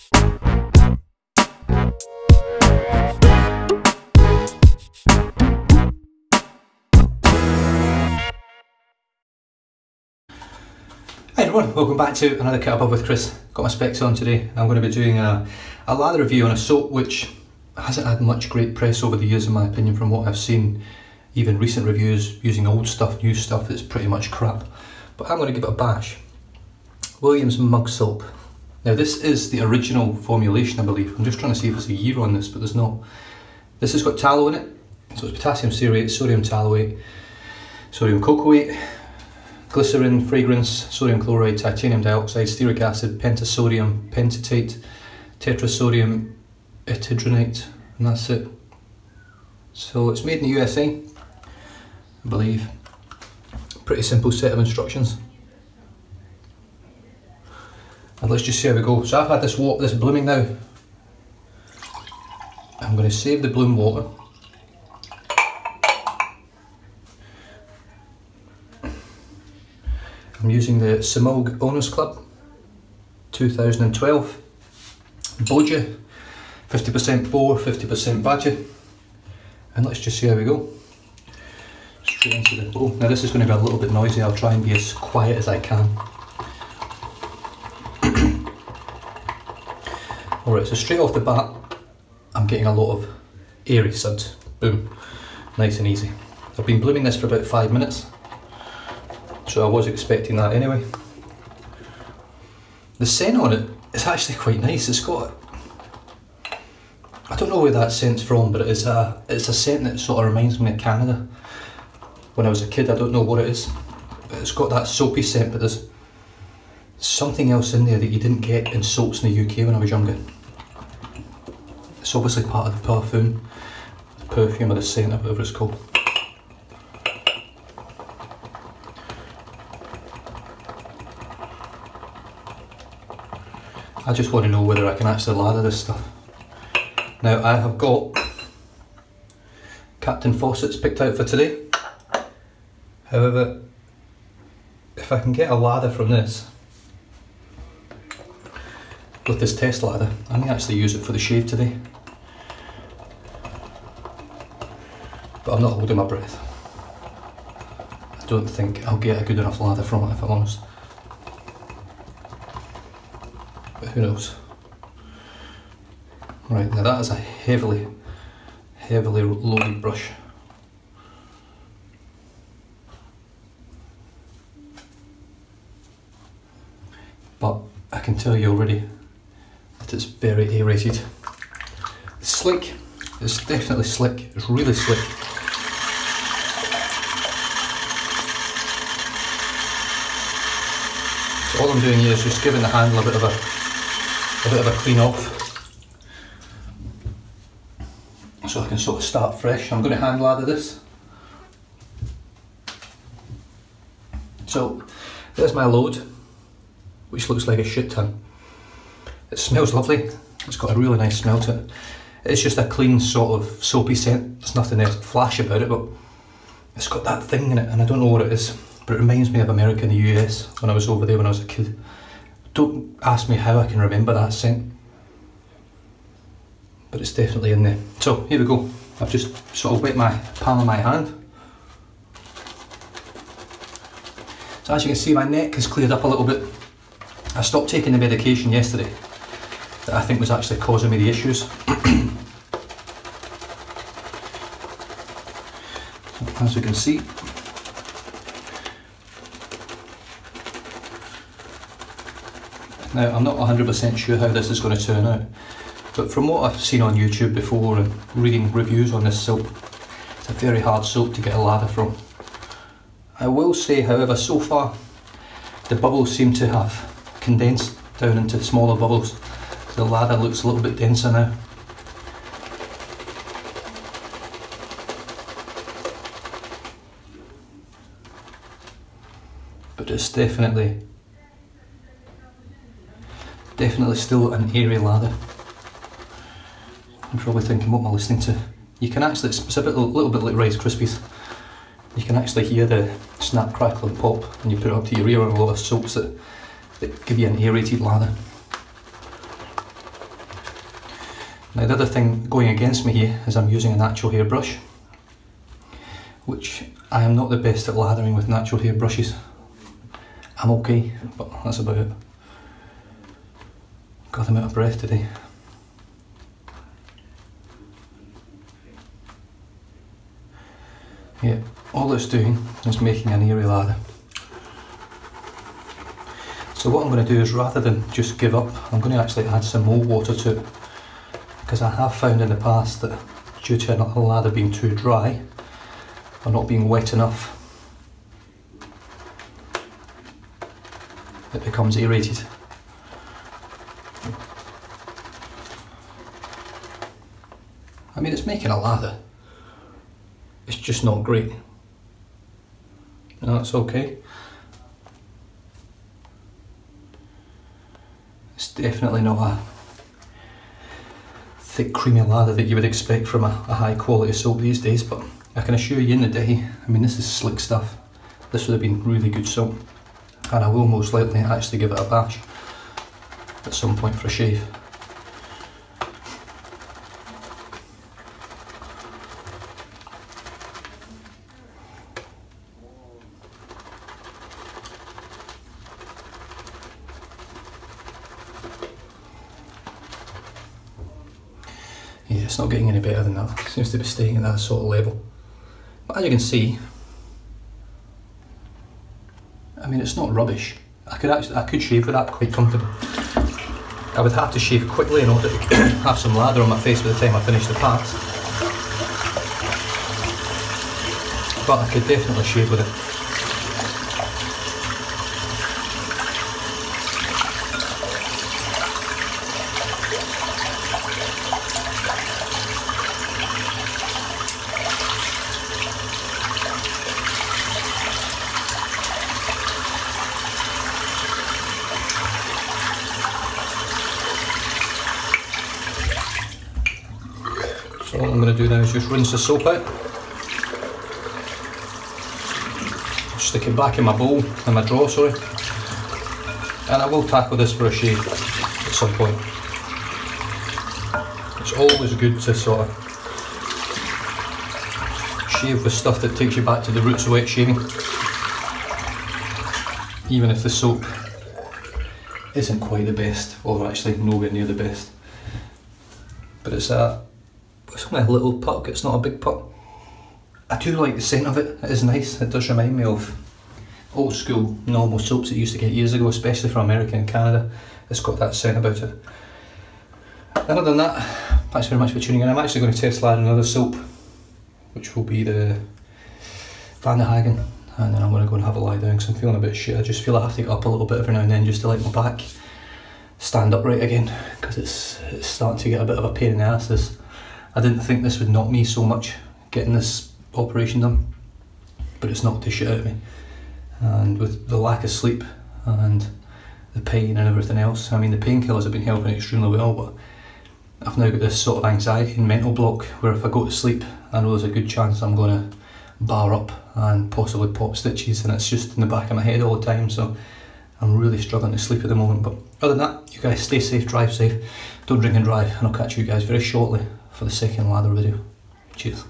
Hi everyone, welcome back to another Kit Above with Chris. Got my specs on today. I'm going to be doing a lather review on a soap which hasn't had much great press over the years in my opinion from what I've seen. Even recent reviews using old stuff, new stuff, it's pretty much crap. But I'm going to give it a bash. Williams Mug Soap. Now this is the original formulation I believe. I'm just trying to see if there's a year on this, but there's not. This has got tallow in it. So it's potassium cereate, sodium tallowate, sodium cocoate, glycerin, fragrance, sodium chloride, titanium dioxide, stearic acid, pentasodium, pentatate, tetrasodium etidronate, and that's it. So it's made in the USA, I believe. Pretty simple set of instructions. And let's just see how we go. So I've had this blooming now. I'm going to save the bloom water. I'm using the Simog Owners Club 2012 Boja, 50% boar, 50% badger, and let's just see how we go. Straight into the bowl. Now this is going to be a little bit noisy, I'll try and be as quiet as I can. Alright, so straight off the bat I'm getting a lot of airy suds. Boom, nice and easy. I've been blooming this for about 5 minutes. So I was expecting that anyway. The scent on it is actually quite nice. It's got, I don't know where that scent's from, but it's a scent that sort of reminds me of Canada. When I was a kid, I don't know what it is. It's got that soapy scent, but there's something else in there that you didn't get in soaps in the UK when I was younger. It's obviously part of the perfume or the scent or whatever it's called. I just want to know whether I can actually lather this stuff. Now I have got Captain Faucets picked out for today. However, if I can get a lather from this, with this test lather, I may actually use it for the shave today. But I'm not holding my breath. I don't think I'll get a good enough lather from it if I'm honest. But who knows. Right, now that is a heavily loaded brush. But I can tell you already that it's very aerated. It's slick, it's definitely slick, it's really slick. So all I'm doing here is just giving the handle a bit of a clean off, so I can sort of start fresh. I'm going to hand lather this. So there's my load, which looks like a shit ton. It smells lovely, it's got a really nice smell to it. It's just a clean sort of soapy scent, there's nothing there flash about it, but it's got that thing in it and I don't know what it is, but it reminds me of America and the US when I was over there when I was a kid. Don't ask me how I can remember that scent, but it's definitely in there. So here we go. I've just sort of wet my palm of my hand. So as you can see, my neck has cleared up a little bit. I stopped taking the medication yesterday that I think was actually causing me the issues. As you can see, now I'm not 100% sure how this is going to turn out, but from what I've seen on YouTube before and reading reviews on this soap, it's a very hard soap to get a lather from. I will say, however, so far the bubbles seem to have condensed down into smaller bubbles. The lather looks a little bit denser now. But it's definitely still an airy lather. You're probably thinking, what am I listening to? You can actually, it's a little bit like Rice Krispies. You can actually hear the snap, crackle and pop when you put it up to your ear on a lot of soaps that give you an aerated lather. Now the other thing going against me here is I'm using a natural hair brush, which I am not the best at lathering with natural hair brushes. I'm okay, but that's about it. God, I'm out of breath today. Yeah, all it's doing is making an airy lather. So what I'm going to do is, rather than just give up, I'm going to actually add some more water to it, because I have found in the past that due to a lather being too dry or not being wet enough, it becomes aerated. I mean, it's making a lather, it's just not great. No, that's okay. It's definitely not a thick creamy lather that you would expect from a high quality soap these days, but I can assure you in the day, I mean, this is slick stuff. This would have been really good soap, and I will most likely actually give it a bash at some point for a shave. Yeah, it's not getting any better than that. It seems to be staying at that sort of level. But as you can see, I mean, it's not rubbish. I could shave with that quite comfortably. I would have to shave quickly in order to have some lather on my face by the time I finish the parts. But I could definitely shave with it. So what I'm going to do now is just rinse the soap out, stick it back in my bowl, in my drawer, sorry, and I will tackle this for a shave at some point. It's always good to sort of shave with stuff that takes you back to the roots of wet shaving, even if the soap isn't quite the best, or actually nowhere near the best. But it's only a little puck, it's not a big puck. I do like the scent of it, it is nice. It does remind me of old school normal soaps that you used to get years ago, especially from America and Canada. It's got that scent about it. Other than that, thanks very much for tuning in. I'm actually going to test lather another soap, which will be the Van de Hagen, and then I'm going to go and have a lie down because I'm feeling a bit shit. I just feel I have to get up a little bit every now and then just to let my back stand upright again, because it's starting to get a bit of a pain in the ass. I didn't think this would knock me so much, getting this operation done, but it's knocked the shit out of me. And with the lack of sleep and the pain and everything else, I mean, the painkillers have been helping extremely well, but I've now got this sort of anxiety and mental block where if I go to sleep, I know there's a good chance I'm going to bar up and possibly pop stitches, and it's just in the back of my head all the time, so I'm really struggling to sleep at the moment. But other than that, you guys stay safe, drive safe, don't drink and drive, and I'll catch you guys very shortly for the second lather video. Cheers.